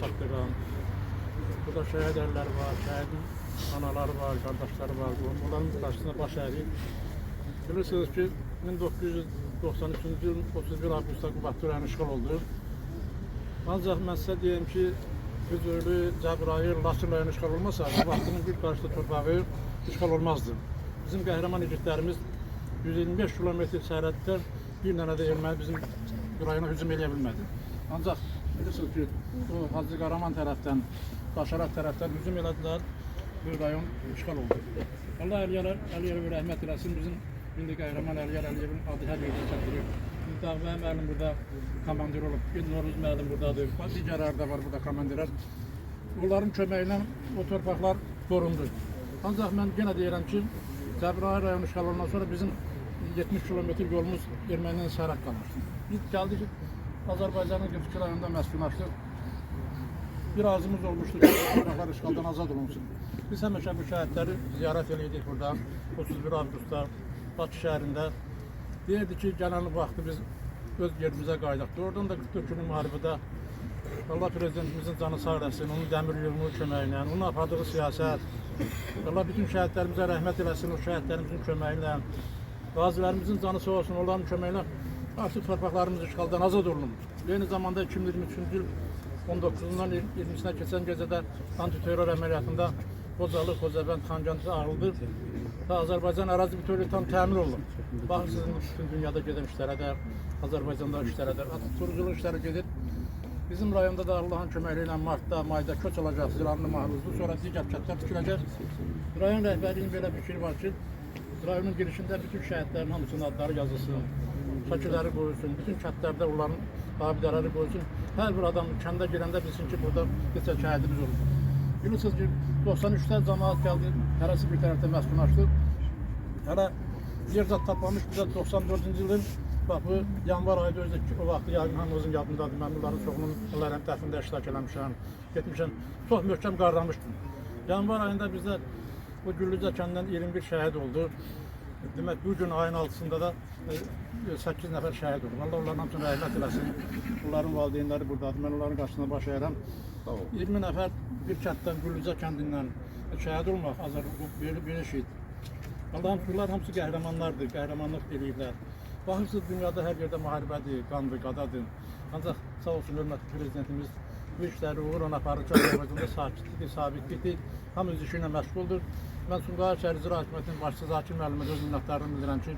çatdıran. Burada şəhid ərləri var, şəhidin anaları var, qardaşları var. Onların qarşısında baş əyrik. Bilirsiniz ki, 1993-cü il 31 avqustda Qubadlı rayonu işğal oldu. Ancaq mən sizə deyim ki, Füzuli, Cəbrayıl, Laçın rayonu işğal olmasa, Qubadlının bir qarşıda torpağı işğal olmazdı. Bizim qəhrəman igidlərimiz 125 kilometr sərhəddə bir dənə də erməni bizim rayona hücum edə bilmədi. Ancaq bilirsiniz ki, o Hacı Qaraman tərəfdən, Qaşarat tərəfdən hücum elədilər, bir rayon işğal oldu. Allah Əliyevə rəhmət eləsin, bizim indi qəhrəman Əliyevin adı hər yerdə çəkilir. Dağbə müəllim burada komandir olub, Noruz müəllim buradadır, digərlər də var burada komandirlər. Onların köməyi ilə o torpaqlar qorundu. Ancaq mən yenə deyirəm ki, Cəbrayıl rayonu işğal olandan sonra bizim 70 kilometr yolumuz erməninin sərhəd qalmışdı. Biz gəldik ki, Azərbaycanın 42 rayonunda məskunlaşdıq. Bir arzumuz olmuşdur ki, torpaqlar işğaldan azad olunsun. Biz həmişə bu şəhidləri ziyarət edirdik burada, 31 avqustda, Bakı şəhərində. Deyirdi ki, gələn vaxtı biz öz yerimizə qayıdaq. Oradan da 44 günün müharibədə Allah Prezidentimizin canı sağ eləsin, onun dəmir yolunun köməyi ilə, onun apardığı siyasət, Allah bütün şəhidlərimizə rəhmət eləsin, o şəhidlərimizin köməyi ilə, qazilərimizin canı sağ olsun, onların köməyi ilə artıq torpaqlarımız işğaldan azad olunur. Eyni zamanda 2023-cü il 19-dan 20-sinə keçən gecədə antiterror əməliyyatında Qocalı, Xocavənd, Xancəndi ağıldı və Azərbaycan ərazi bütövlüyü tam təmin olunur. Baxırsınız, bütün dünyada gedən işlərə də, Azərbaycanda işlərə də, turuculuq işləri gedir. Bizim rayonda da Allah'ın köməkliyi ilə martda, mayda köç olacaq, zilanlı mahruzlu, sonra digər kətlər tikiləcək. Rayon rəhbərliyinin belə bir fikri var ki, rayonun girişində bütün şəhidlərin hamısının adları yazılsın, şəkilləri qoyulsun, bütün kətlərdə onların abidələri qoyulsun. Hər bir adam kəndə girəndə bilsin ki, burada neçə şəhidimiz olur. Bilirsiniz ki, 93'də cəmaət gəldi, hərəsi bir tərəfdə məskunlaşdı. Hələ yer zat tapmamış, bizə 94-cü ilin bax bu yanvar ayında özü o vaxtı yəqin hamımızın yadındadır. Mən bunların çoxunun onların dəfnində iştirak eləmişəm, getmişəm. Çox möhkəm qarlamışdım. Yanvar ayında bizdə bu Güllücə kəndindən 21 şəhid oldu. Demək bu gün ayın 6-sında da 8 nəfər şəhid oldu. Allah onların hamısına rəhmət eləsin. Onların valideynləri buradadır. Mən onların qarşısında baş əyirəm. 20 nəfər bir kənddən, Güllücə kəndindən şəhid olmaq belə şeydir. Allah'ım bunlar hamısı qəhrəmanlardır, qəhrəmanlıq eləyirlər. Baxırsınız, dünyada hər yerdə müharibədir, qandır, qadadır. Ancaq sağ olsun, hörmətli prezidentimiz bu işləri uğurla aparır ki, Azərbaycanda sakitlikdir, sabitlikdir, hamı öz işi ilə məşğuldur. Mən Sumqayıt şəhər İcra Hakimiyyətinin başçısı Zakir müəllimə öz minnətlərimi bildirəm ki,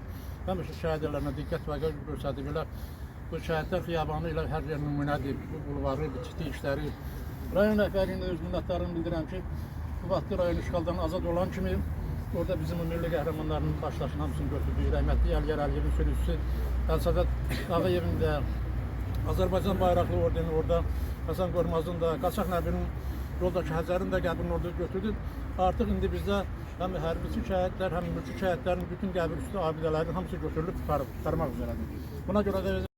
həmişə şəhidlərlə diqqət və göstərdi belə. Bu şəhidlər xiyabanı ilə hər yer nümunədir, bu bulvarı, bu ciddi işləri. Rayon rəhbərliyinə öz minnətlərimi bildirəm ki, Qubadlı rayon işğaldan azad olan kimi orada bizim milli qəhrəmanlarının başdaşının hamısını götürdüyü rəhmətli Əliyar Əliyevin sürücüsü Əlsəfət Ağayevin də, Azərbaycan bayraqlı ordeni orada, Həsən Qormazın da, Qaçaq Nəbinin yoldakı Həzərin də qəbrini orada götürdü. Artıq indi bizdə həm hərbiçi şəhidlər, həm mülki şəhidlərin bütün qəbir üstü abidələrin hamısı götürülüb çıxarmaq üzrədir. Buna görə də